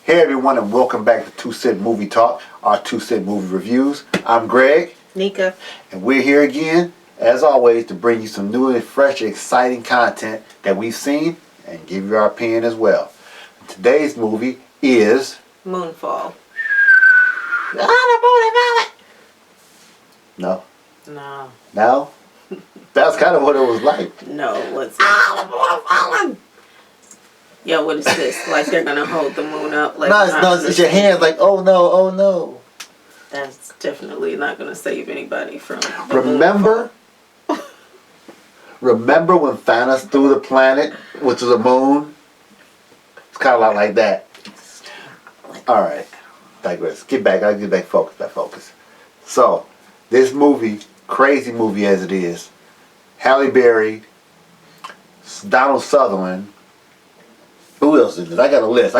Hey everyone, and welcome back to 2 Cent Movie Talk, our 2 Cent Movie Reviews. I'm Greg. Nika. And we're here again, as always, to bring you some new and fresh, exciting content that we've seen and give you our opinion as well. Today's movie is... Moonfall. No. No. No? That's kind of what it was like. No, what's it? Yeah, what is this? Like they're gonna hold the moon up? Like No, it's your hands like, oh no. That's definitely not gonna save anybody from the Remember when Thanos threw the planet, which was a moon? It's kind of a lot like that. Alright, digress. Get back focus. So, this movie, crazy movie as it is, Halle Berry, Donald Sutherland, who else is it? I got a list.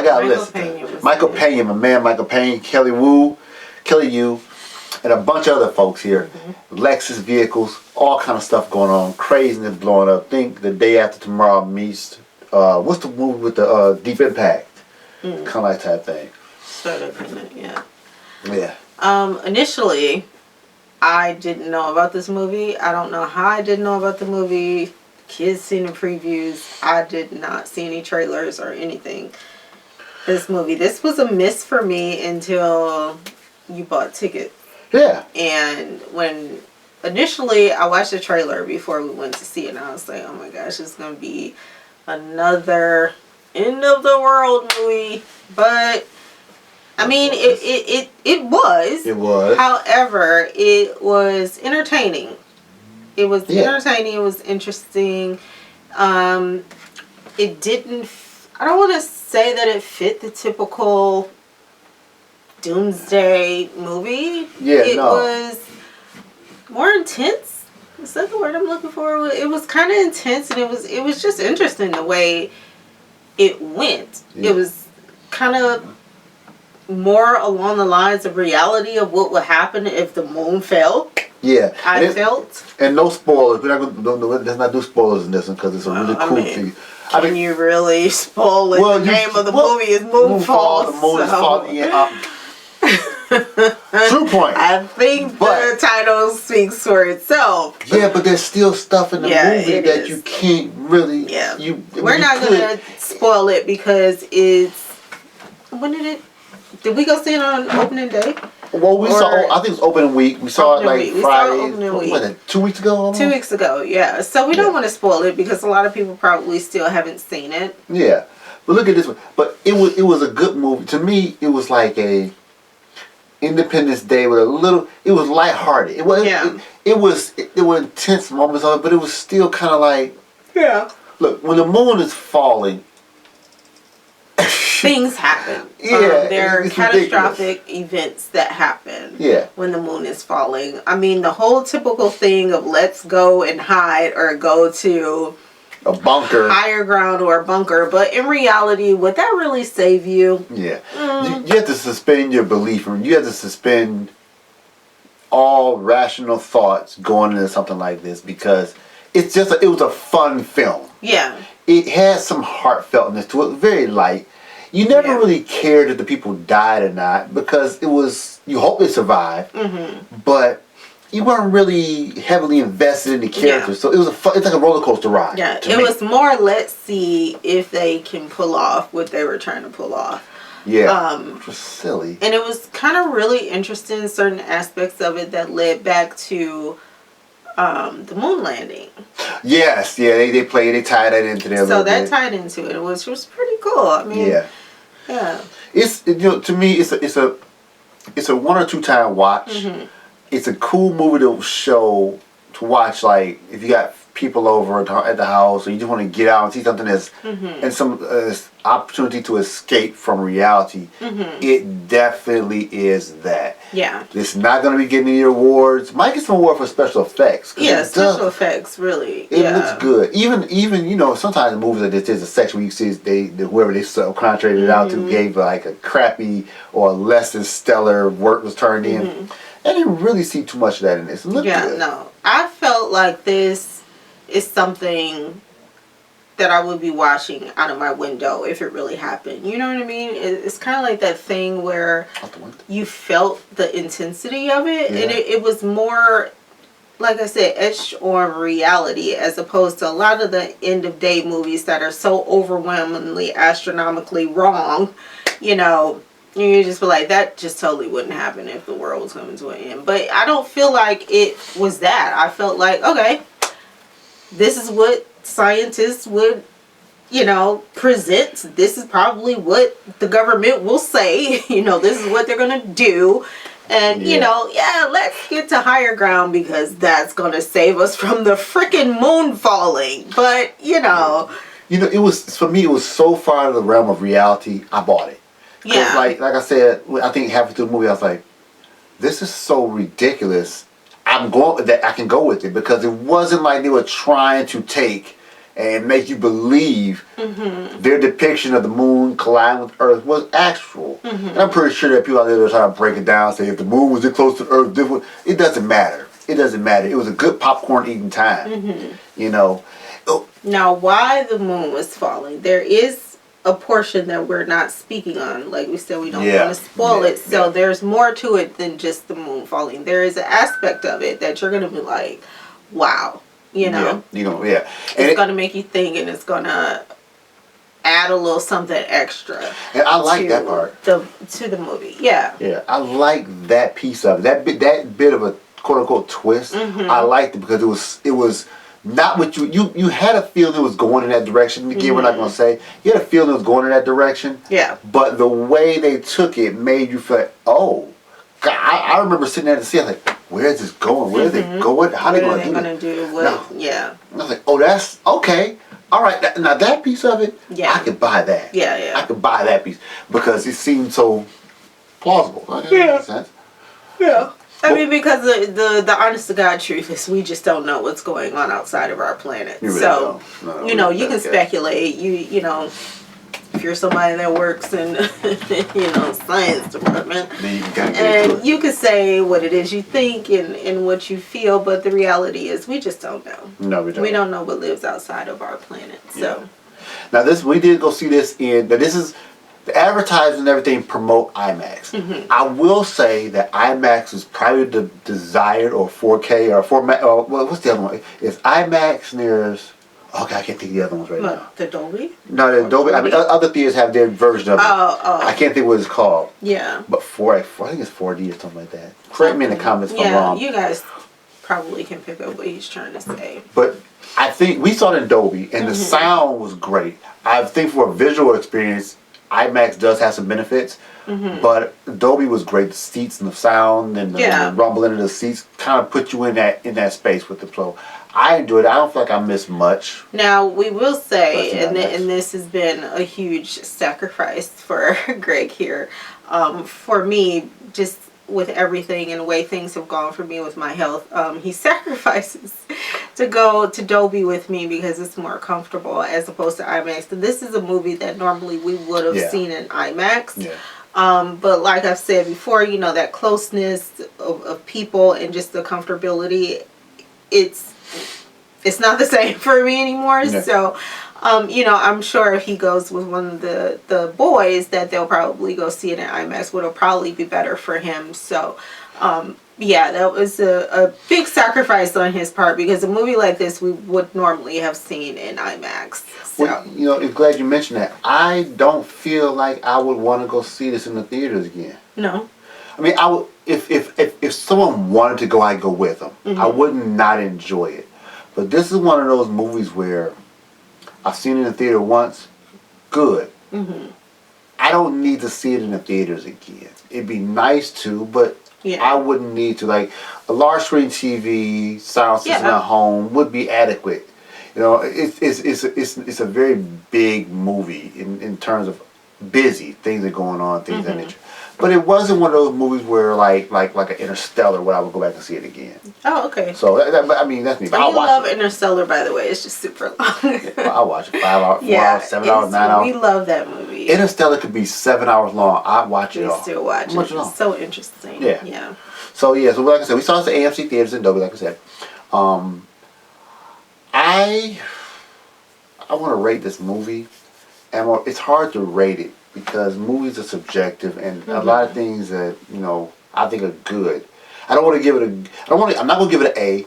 Michael Pena, my man Michael Pena, Kelly Yu, and a bunch of other folks here. Lexus vehicles, all kind of stuff going on. Craziness blowing up. Think The Day After Tomorrow meets, what's the movie with the Deep Impact? Kind of like that thing. Sort of, yeah. Yeah. Initially, I didn't know about this movie. I don't know how I didn't know about the movie. Kids seen the previews. I did not see any trailers or anything for this movie. This was a miss for me until you bought tickets. Yeah. And when initially I watched the trailer before we went to see it, and I was like, oh my gosh, it's going to be another end of the world movie. But I mean, it was. It was. However, it was entertaining. It was entertaining. It was interesting. It didn't... I don't want to say that it fit the typical doomsday movie. Yeah, it was more intense. Is that the word I'm looking for? It was kind of intense, and it was just interesting the way it went. Yeah. It was kind of more along the lines of reality of what would happen if the moon fell. Yeah, I felt. And no spoilers. We're not going. Let's not do spoilers in this one because it's a really cool thing. Can you really spoil it? Well, the name of the movie is Moonfall. The moon is falling. True point. I think the title speaks for itself. Yeah, but there's still stuff in the movie that you can't really. Yeah. We're not gonna spoil it because it's. When did we go see it on opening day? Well, we saw. I think it was opening week. We saw it like Friday. What, 2 weeks ago? Almost? 2 weeks ago, yeah. So we don't want to spoil it because a lot of people probably still haven't seen it. Yeah, but look at this one. But it was a good movie to me. It was like a Independence Day with a little. It was lighthearted. It was. Yeah. There were intense moments of it, but it was still kind of like. Yeah. Look, when the moon is falling. Things happen. Yeah, there are catastrophic events that happen when the moon is falling. I mean, the whole typical thing of let's go and hide or go to a bunker, higher ground or a bunker. But in reality, would that really save you? Yeah. You have to suspend your belief. You have to suspend all rational thoughts going into something like this because it was a fun film. Yeah. It had some heartfeltness to it, very light. You never really cared if the people died or not because it was, you hope they survived, but you weren't really heavily invested in the characters. So it was it's like a roller coaster ride. Yeah, it was more let's see if they can pull off what they were trying to pull off. Yeah, which was silly. And it was kind of really interesting, certain aspects of it that led back to the moon landing. Yes, they tied that into there. So that tied into it, which was pretty cool. I mean, yeah. It's to me it's a 1 or 2 time watch. It's a cool movie to watch like if you got people over at the house or you just want to get out and see something that's and some opportunity to escape from reality. It definitely is that. Yeah. It's not going to be getting any awards. Might get some award for special effects. Yeah, special effects really. It looks good. Even sometimes in movies like this, there's a section where you see whoever they subcontracted it out to gave like a crappy or less than stellar work was turned in. I didn't really see too much of that in this. It looked good. No. I felt like this is something that I would be watching out of my window if it really happened. You know what I mean? It's kind of like that thing where you felt the intensity of it, and it was more, like I said, etched on reality, as opposed to a lot of the end of day movies that are so overwhelmingly astronomically wrong. You know, you just feel like that just totally wouldn't happen if the world was coming to an end. But I don't feel like it was that. I felt like, okay, this is what scientists would, you know, present. This is probably what the government will say. You know, this is what they're going to do. And, you know, let's get to higher ground because that's going to save us from the freaking moon falling. But, you know. You know, it was, for me, it was so far out of the realm of reality, I bought it. Yeah. Like I said, I think halfway through the movie, I was like, this is so ridiculous. That I can go with it, because it wasn't like they were trying to take and make you believe their depiction of the moon colliding with Earth was actual. And I'm pretty sure that people out there are trying to break it down, say if the moon was this close to Earth, it doesn't matter. It doesn't matter. It was a good popcorn eating time. You know. Now, why the moon was falling? There is a portion that we're not speaking on. Like we said, we don't want to spoil it. So there's more to it than just the moon falling. There is an aspect of it that you're going to be like, wow. You know? It's going to make you think, and it's going to add a little something extra. And I like that part. To the movie. Yeah. Yeah, I like that piece of it. That bit of a quote-unquote twist, I liked it because it was not what you had a feeling it was going in that direction. Again, we're not going to say. You had a feeling it was going in that direction. Yeah. But the way they took it made you feel like, oh, God, I remember sitting there to see, I was like, where is this going? Where are they going? How are they going to do this? Yeah. I was like, oh, that's okay. All right. Now that piece of it, I could buy that. Yeah. I could buy that piece because it seemed so plausible. Yeah. Yeah. I mean, because the honest to God truth is we just don't know what's going on outside of our planet. You really don't. No, you know, you can speculate. You know, if you're somebody that works in, you know, science department, and you could say what it is you think and what you feel, but the reality is we just don't know. No, we don't. We don't know what lives outside of our planet. So now we did go see this this is. The advertising and everything promote IMAX. I will say that IMAX is probably the desired, or 4K, or format. What's the other one? It's IMAX, and there's... Okay, I can't think of the other ones right now. The Dolby? No, the Dolby. I mean, other theaters have their version of it. I can't think what it's called. Yeah. But I think it's 4D or something like that. Correct me in the comments if I'm wrong. You guys probably can pick up what he's trying to say. But I think we saw it in Dolby, and the sound was great. I think for a visual experience, IMAX does have some benefits, but Dolby was great. The seats and the sound and the rumbling of the seats kind of put you in that space with the flow. I enjoyed it. I don't feel like I missed much. Now, we will say, and this has been a huge sacrifice for Greg here. For me, just with everything and the way things have gone for me with my health, he sacrifices to go to Dolby with me because it's more comfortable as opposed to IMAX. And this is a movie that normally we would have seen in IMAX. Yeah. But like I've said before, you know, that closeness of people and just the comfortability, it's not the same for me anymore. Yeah. So, you know, I'm sure if he goes with one of the boys that they'll probably go see it in IMAX, which will probably be better for him. So, yeah, that was a big sacrifice on his part because a movie like this we would normally have seen in IMAX. So. Well, you know, I'm glad you mentioned that. I don't feel like I would want to go see this in the theaters again. No. I mean, I would if someone wanted to go, I'd go with them. I would not enjoy it. But this is one of those movies where I've seen it in the theater once. Good. I don't need to see it in the theaters again. It'd be nice to, but I wouldn't need to. Like a large screen TV, sound system at home would be adequate. You know, it's a very big movie in terms of busy things are going on, things of that nature. But it wasn't one of those movies where like an Interstellar where I would go back and see it again. Oh, okay. So I mean that's me. But I love Interstellar, by the way. It's just super long. I'll watch it 5 hours, 4 hours, 7 hours, 9 hours. We love that movie. Interstellar could be 7 hours long. I'd watch it all. We still watch it. It's so interesting. Yeah. So like I said, we saw this at AMC theaters in Dolby. Like I said, I want to rate this movie, and it's hard to rate it because movies are subjective, and a lot of things that I think are good. I don't want to give it a. I'm not going to give it an A.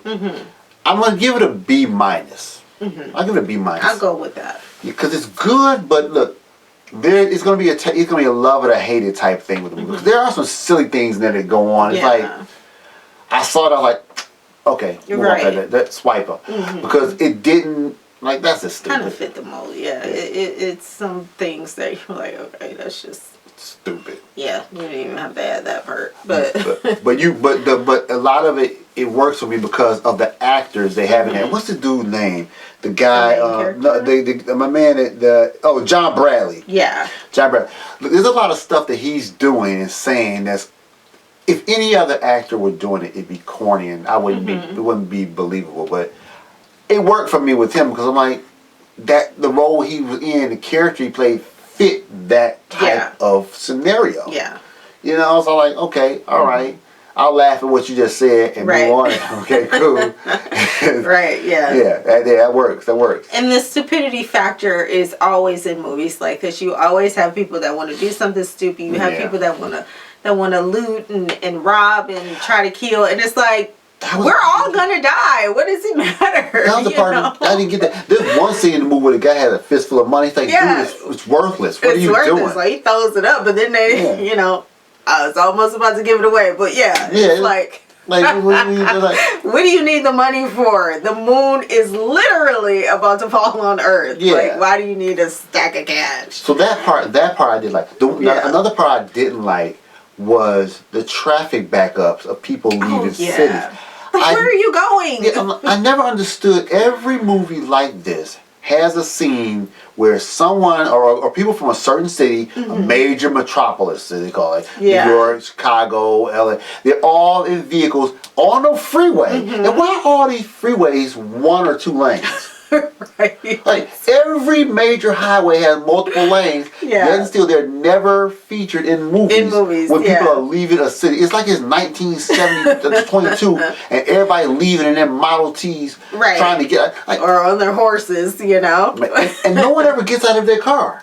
I'm going to give it a B minus. I'll give it a B minus. I'll go with that because it's good, but look, it's going to be it's going to be a love it or hate it type thing with the movie. 'Cause there are some silly things that go on. It's like I saw it, I was like, okay, you're right. That swipe up because it didn't. Like, that's just stupid. Kind of fit the mold, yeah. It's some things that you're like, okay, that's just stupid. Yeah, you didn't even have to add that part, but but a lot of it works for me because of the actors they have in there. What's the dude's name? The guy, my man, John Bradley. Yeah, John Bradley. There's a lot of stuff that he's doing and saying that's. If any other actor were doing it, it'd be corny and I wouldn't it wouldn't be believable, but. It worked for me with him because I'm like, that the role he was in, the character he played fit that type of scenario. Yeah. So I'm like, okay, all right. I'll laugh at what you just said and move on. Okay, cool. Right, yeah. Yeah, that works. That works. And the stupidity factor is always in movies like this. You always have people that want to do something stupid. You have people that want to loot and rob and try to kill. And it's like, we're all gonna die. What does it matter? That was the part I didn't get that. There's one scene in the movie where the guy had a fistful of money. He's like, dude, it's worthless. What are you doing? Like, he throws it up, but then they, I was almost about to give it away. But it's like what do you need the money for? The moon is literally about to fall on Earth. Yeah. Like, why do you need a stack of cash? So that part I did like. Another part I didn't like was the traffic backups of people leaving cities. Where are you going? I never understood. Every movie like this has a scene where someone or people from a certain city, a major metropolis, as they call it, New York, Chicago, LA, they're all in vehicles on a freeway. And why are all these freeways 1 or 2 lanes? Right. Like, every major highway has multiple lanes. Yet still they're never featured in movies. When people are leaving a city. It's like it's 1922 and everybody leaving in their Model Ts trying to get or on their horses, and no one ever gets out of their car.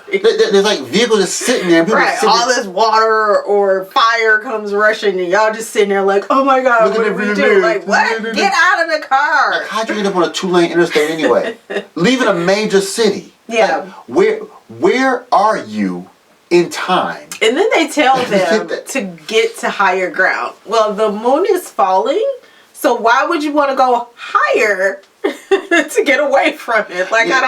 There's like vehicles just sitting there and people sitting all this water or fire comes rushing and y'all just sitting there like, oh my god, what did we do? Like, what? Get out of the car. Like, how'd you end up on a 2-lane interstate anyway? Leaving a major city. Yeah. Like, where are you in time? And then they tell them to get to higher ground. Well, the moon is falling, so why would you want to go higher to get away from it? Like, I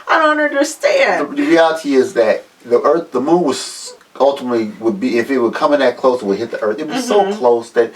don't understand. The reality is that the moon was ultimately would be, if it would come in that close, it would hit the Earth. It was so close that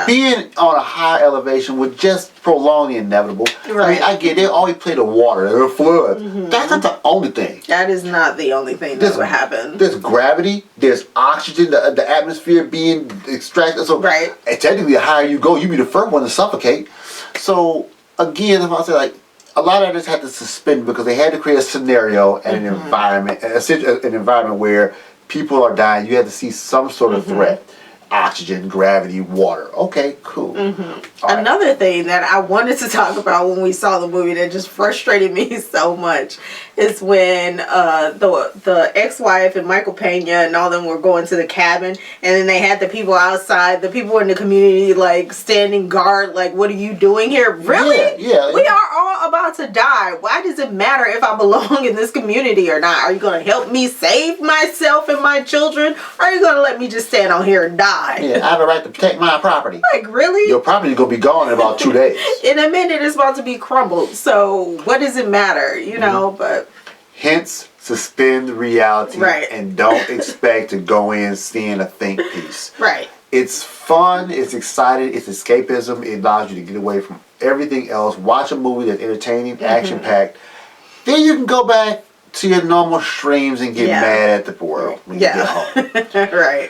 being on a high elevation would just prolong the inevitable. Right. I mean, I get it. Always play the water, the flood. That's not the only thing. That is not the only thing that would happen. There's gravity. There's oxygen. The atmosphere being extracted. So, and technically, the higher you go, you be the first one to suffocate. So, again, if I say like, a lot of this had to suspend because they had to create a scenario and an environment, an environment where people are dying. You had to see some sort of threat. Oxygen, gravity, water. Okay, cool. Another thing that I wanted to talk about when we saw the movie that just frustrated me so much is when the ex-wife and Michael Pena and all them were going to the cabin, and then they had the people outside, the people in the community like standing guard, like, what are you doing here? Really? Yeah. We are all about to die. Why does it matter if I belong in this community or not? Are you going to help me save myself and my children? Or are you going to let me just stand on here and die? Yeah, I have a right to protect my property. Like, really? Your property is going to be gone in about 2 days. In a minute, it's about to be crumbled. So, what does it matter? But... Hence, suspend reality. Right. And don't expect to go in seeing a think piece. Right. It's fun. It's exciting. It's escapism. It allows you to get away from everything else. Watch a movie that's entertaining, action-packed. Then you can go back to your normal streams and get mad at the world when you get home. Right.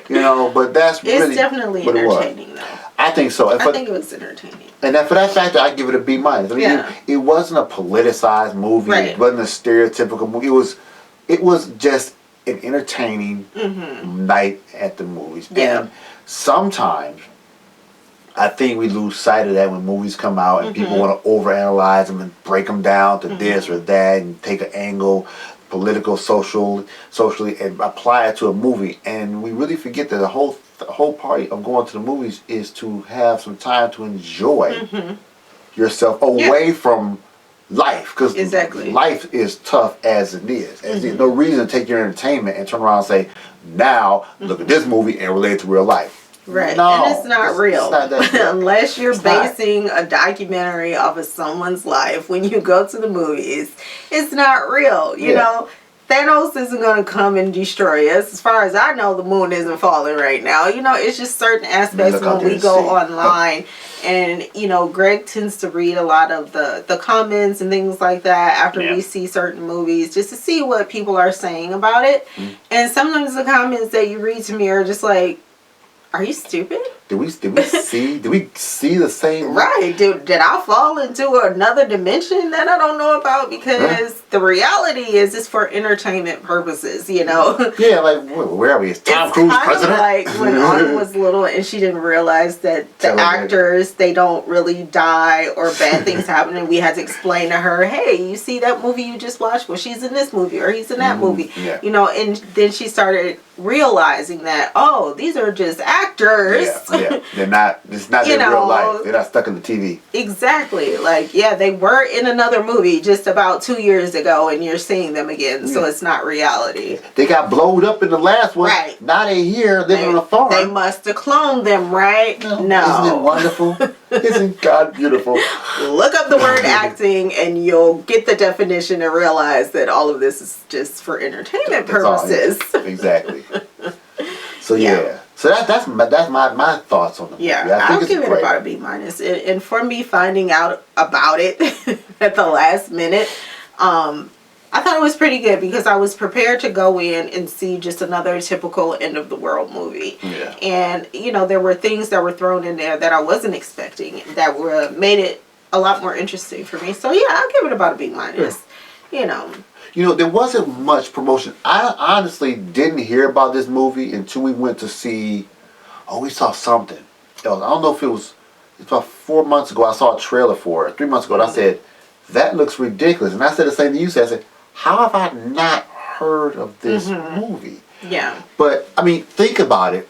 But that's really... It's definitely entertaining, though. I think so. I think it was entertaining. And for that factor, I give it a B minus. I mean, it wasn't a politicized movie. Right. It wasn't a stereotypical movie. It was just an entertaining night at the movies. Yeah. And sometimes I think we lose sight of that when movies come out and people want to overanalyze them and break them down to this or that and take an angle, political, socially, and apply it to a movie. And we really forget that the whole part of going to the movies is to have some time to enjoy yourself away from life, because life is tough as it is. And there's no reason to take your entertainment and turn around and say, now look at this movie and relate it to real life. Right, no, and it's not real. It's not unless you're basing a documentary off of someone's life. When you go to the movies, it's not real. You know, Thanos isn't going to come and destroy us. As far as I know, the moon isn't falling right now. You know, it's just certain aspects when we go online. And, you know, Greg tends to read a lot of the comments and things like that after we see certain movies, just to see what people are saying about it. And sometimes the comments that you read to me are just like, are you stupid? Did we see the same? Right. Did I fall into another dimension that I don't know about? Because the reality is it's for entertainment purposes, you know? Yeah, like, where are we? Is Tom Cruise president? Like when Autumn was little and she didn't realize that the actors, they don't really die or bad things happen. And we had to explain to her, hey, you see that movie you just watched? Well, she's in this movie or he's in that movie. Yeah. You know, and then she started realizing that, oh, these are just actors. Yeah. They're not, it's not their real life. They're not stuck in the TV. Exactly. Like, yeah, they were in another movie just about 2 years ago and you're seeing them again. So it's not reality. They got blowed up in the last one. Right. Now they're here living on a farm. They must have cloned them, right? No. Isn't it wonderful? Isn't God beautiful? Look up the word acting and you'll get the definition and realize that all of this is just for entertainment purposes. Exactly. So So that's my thoughts on the movie. Yeah, I'll give it about a B-. And for me finding out about it at the last minute, I thought it was pretty good because I was prepared to go in and see just another typical end of the world movie. Yeah. And you know, there were things that were thrown in there that I wasn't expecting that were made it a lot more interesting for me. So yeah, I'll give it about a B-. You know, there wasn't much promotion. I honestly didn't hear about this movie until we went to see. Oh, we saw something else. I don't know if it was about 4 months ago. I saw a trailer for it. 3 months ago, and I said, "That looks ridiculous." And I said the same thing you said. I said, "How have I not heard of this movie?" Yeah. But I mean, think about it.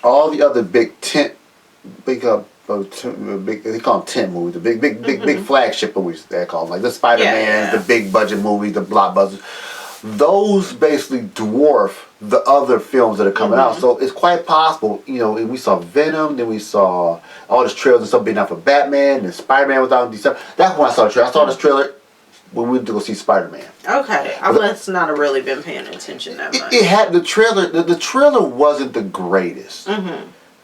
All the other they call them tent movies, the big flagship movies they call them, like the Spider-Man, the big budget movies, the blockbusters. Those basically dwarf the other films that are coming out. So it's quite possible, you know, we saw Venom, then we saw all this trailers and stuff being out for Batman, and Spider-Man was out in December. That's when I saw the trailer. I saw this trailer when we went to go see Spider-Man. Okay, I must not have really been paying attention that much. It had the trailer. The trailer wasn't the greatest.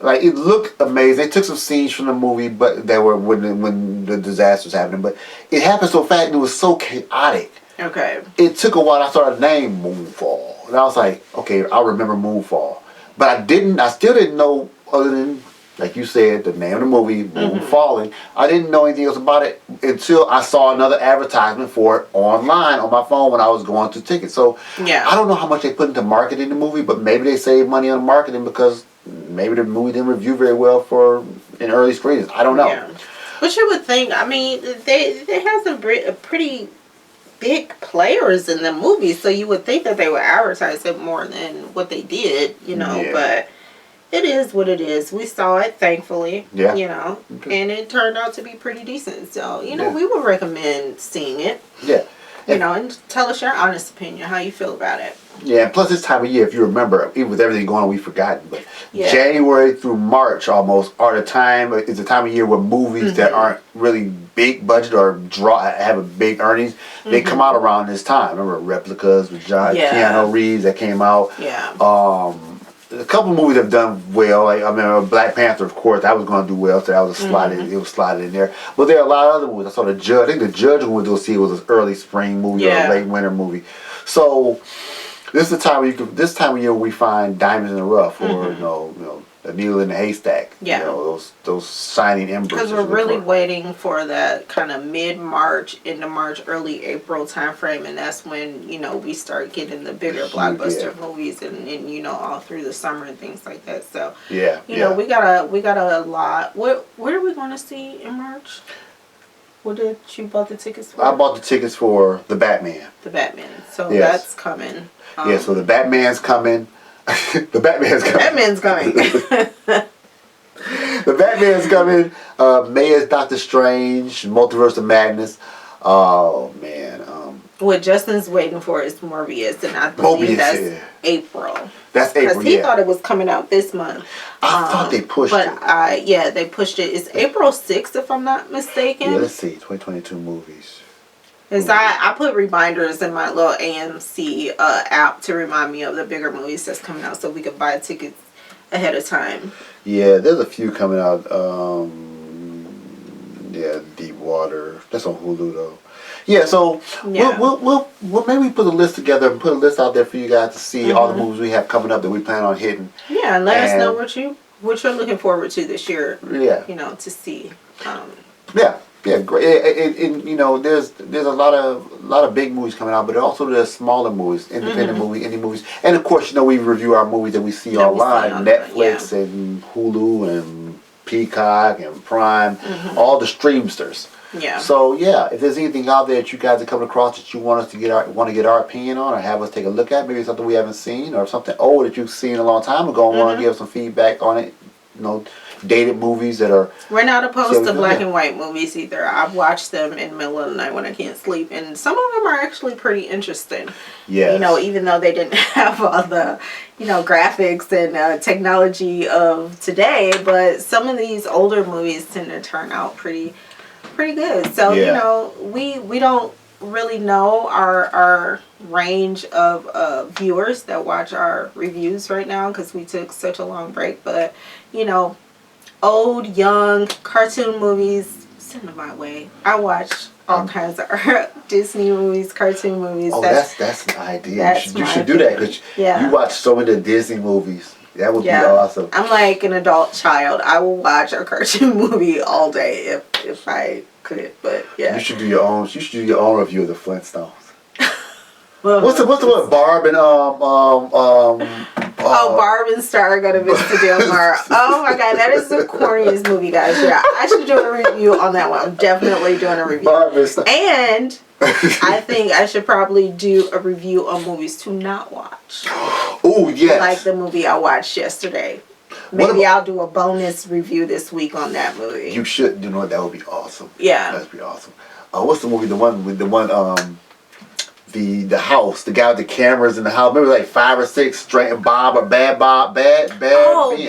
Like, it looked amazing. They took some scenes from the movie, but they were when the disaster was happening. But it happened so fast and it was so chaotic. Okay. It took a while. I saw the name Moonfall, and I was like, okay, I'll remember Moonfall. But I still didn't know, other than, like you said, the name of the movie, Moonfalling. I didn't know anything else about it until I saw another advertisement for it online on my phone when I was going to tickets. So I don't know how much they put into marketing the movie, but maybe they saved money on marketing because maybe the movie didn't review very well in early screenings. I don't know. Yeah. But you would think, I mean, they have some pretty big players in the movie, so you would think that they would advertise it more than what they did, you know, but it is what it is. We saw it, thankfully, you know, and it turned out to be pretty decent. So, you know, we would recommend seeing it. Yeah. You know, and tell us your honest opinion, how you feel about it. Yeah, plus this time of year, if you remember, even with everything going on, we've forgotten, but January through March almost is the time of year where movies that aren't really big budget or have a big earnings, they come out around this time. Remember Replicas with Keanu Reeves that came out. Yeah. A couple movies have done well. Like, I remember Black Panther, of course, that was going to do well, so that was it was slotted in there. But there are a lot of other movies. I saw The Judge. I think The Judge we went to see was an early spring movie or a late winter movie. So this is the time this time of year we find diamonds in the rough, or you know, a needle in a haystack. Yeah. You know, those shining embers. Because we're really waiting for that kind of mid-March, into March, early April time frame, and that's when, you know, we start getting the bigger blockbuster movies and, you know, all through the summer and things like that. So, you know, we got a lot. What are we going to see in March? What did you bought the tickets for? I bought the tickets for the Batman. The Batman. So that's coming. So the Batman's coming. The Batman's coming. The Batman's coming. May is Doctor Strange, Multiverse of Madness. Oh man. What Justin's waiting for is Morbius, and I believe that's April. That's April. Because he thought it was coming out this month. I thought they pushed it. But they pushed it. It's April 6th, if I'm not mistaken. Yeah, let's see. 2022 movies. Because I put reminders in my little AMC app to remind me of the bigger movies that's coming out, so we could buy tickets ahead of time. Yeah, there's a few coming out. Deep Water. That's on Hulu though. Yeah, so we'll maybe put a list together and put a list out there for you guys to see all the movies we have coming up that we plan on hitting. Yeah, and let us know what you're looking forward to this year. Yeah, you know, to see. Yeah, great. And you know, there's a lot of big movies coming out, but also there's smaller movies, independent movies, indie movies, and of course, you know, we review our movies that we see online, Netflix and Hulu and Peacock and Prime, all the streamsters. Yeah. So if there's anything out there that you guys are coming across that you want us to get our opinion on, or have us take a look at, maybe something we haven't seen, or something old that you've seen a long time ago and want to give some feedback on it, you know, dated movies that are... We're not opposed to black and white movies either. I've watched them in the middle of the night when I can't sleep, and some of them are actually pretty interesting. Yeah. You know, even though they didn't have all the, you know, graphics and technology of today, but some of these older movies tend to turn out pretty good. So, you know, we don't really know our range of viewers that watch our reviews right now because we took such a long break, but, you know, old, young, cartoon movies, send them my way. I watch all kinds of Disney movies, cartoon movies. Oh, that's an idea. You should do that because you watch so many Disney movies. That would be awesome. I'm like an adult child. I will watch a cartoon movie all day if I could. But you should do your own. You should do your own review of the Flintstones. What's the one? Barb and Barb and Star go to visit Del Mar. Oh my god, that is the corniest movie, guys. Yeah, I should do a review on that one. I'm definitely doing a review. Barb and Star. And I think I should probably do a review on movies to not watch. Oh yes. Like the movie I watched yesterday. Maybe I'll do a bonus review this week on that movie. You should. You know what? That would be awesome. Yeah. That'd be awesome. What's the movie? The house, the guy with the cameras in the house. Maybe like 5 or 6 straight Bob or Bad Ben.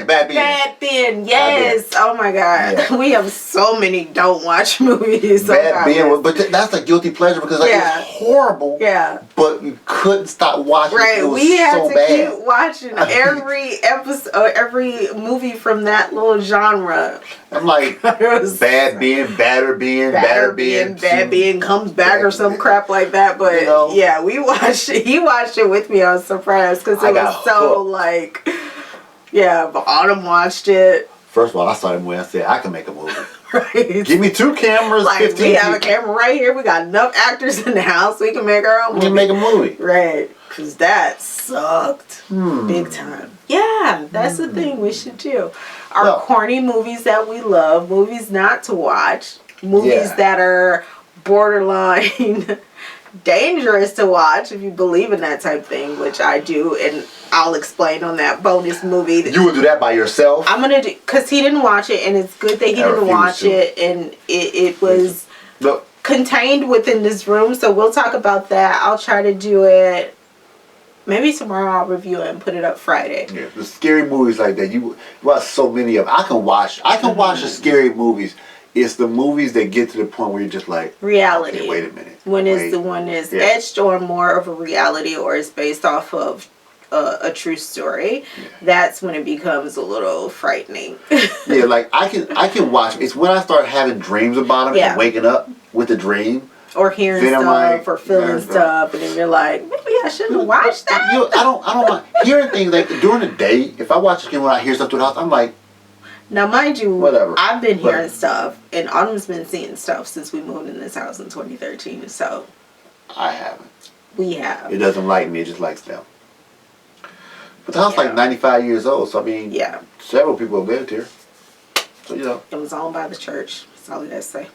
Bad Ben, yes. Oh my god. Yeah. We have so many don't watch movies. Bad Ben, but that's a guilty pleasure because it's horrible. Yeah. But you couldn't stop watching. Right. It was we had so to bad. keep watching every episode, every movie from that little genre. I'm like, Bad Ben, Batter Ben, Batter Ben. Bad Ben comes back or some crap like that. But you know, yeah, we watched it. He watched it with me. I was surprised because it was so like, but Autumn watched it. First of all, I saw him when I said I can make a movie. Right. Give me 2 cameras. Like 15 we have a camera right here. We got enough actors in the house. We can make our own movie. We can make a movie. Right. Because that sucked big time. Yeah, that's the thing we should do. Our corny movies that we love, movies not to watch, movies that are borderline dangerous to watch if you believe in that type of thing, which I do, and I'll explain on that bonus movie. You would do that by yourself? I'm going to do, because he didn't watch it, and it's good that he didn't watch it, and it was contained within this room, so we'll talk about that. I'll try to do it. Maybe tomorrow I'll review it and put it up Friday. Yeah, the scary movies like that, you watch so many of them. I can watch the scary movies. It's the movies that get to the point where you're just like, reality. Okay, wait a minute. When is the one is etched on more of a reality or is based off of a true story, that's when it becomes a little frightening. Yeah, like I can watch. It's when I start having dreams about them and waking up with the dream. Or hearing Venomite, stuff or feeling stuff, and then you're like, maybe I shouldn't have watched that. I don't mind hearing things like during the day. If I watch a game when I hear stuff through the house, I'm like, now, mind you, whatever. I've been hearing stuff, and Autumn's been seeing stuff since we moved in this house in 2013. So I haven't. We have. It doesn't like me; it just likes them. But the house like 95 years old, so I mean, several people have lived here. So it was owned by the church. That's all I gotta say.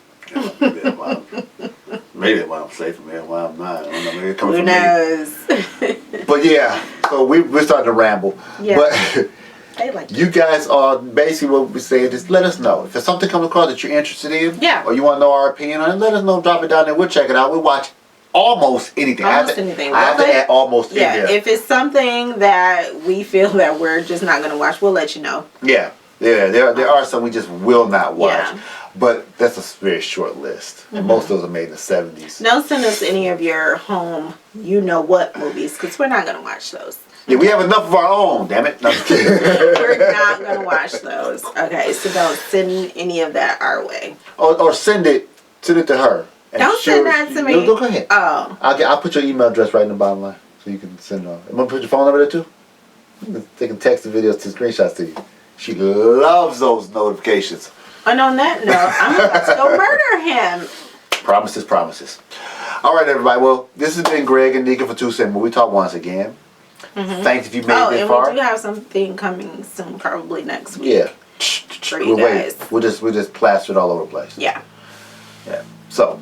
Maybe that's why I'm safe from here, why I'm not. I don't know. Maybe it's coming Who from knows? me. But yeah, so we're starting to ramble. Yeah. But you guys are basically what we say. Just let us know if there's something comes across that you're interested in. Yeah. Or you want to know our opinion on it. Let us know. Drop it down there. We'll check it out. We'll watch almost anything. Almost anything. I have to add almost in there. If it's something that we feel that we're just not gonna watch, we'll let you know. Yeah. There are some we just will not watch. Yeah. But that's a very short list. And most of those are made in the 70s. Don't send us any of your home, you know what movies, because we're not going to watch those. Yeah, we have enough of our own, damn it. No, I'm kidding. We're not going to watch those. Okay, so don't send any of that our way. Or send it to her. Don't send that to me. Go ahead. Oh. I'll put your email address right in the bottom line so you can send it on. I'm going to put your phone number there too. They can text the videos to screenshots to you. She loves those notifications. And on that note, I'm about to go murder him. Promises. All right, everybody. Well, this has been Greg and Nika for 2 Cent Movie Talk once again. Thanks if you made it this far. And we do have something coming soon, probably next week. Yeah. For you guys. We'll just plaster it all over the place. Yeah. So,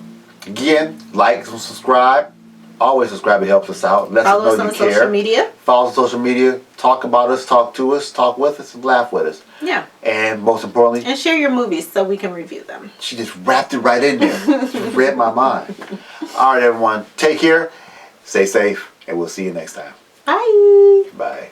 again, like, subscribe. Always subscribe. It helps us out. Let Follow us us know on you care. social media. Follow us on social media. Talk about us. Talk to us. Talk with us. And laugh with us. Yeah. And most importantly. And share your movies so we can review them. She just wrapped it right in there. She read my mind. All right, everyone. Take care. Stay safe. And we'll see you next time. Bye. Bye.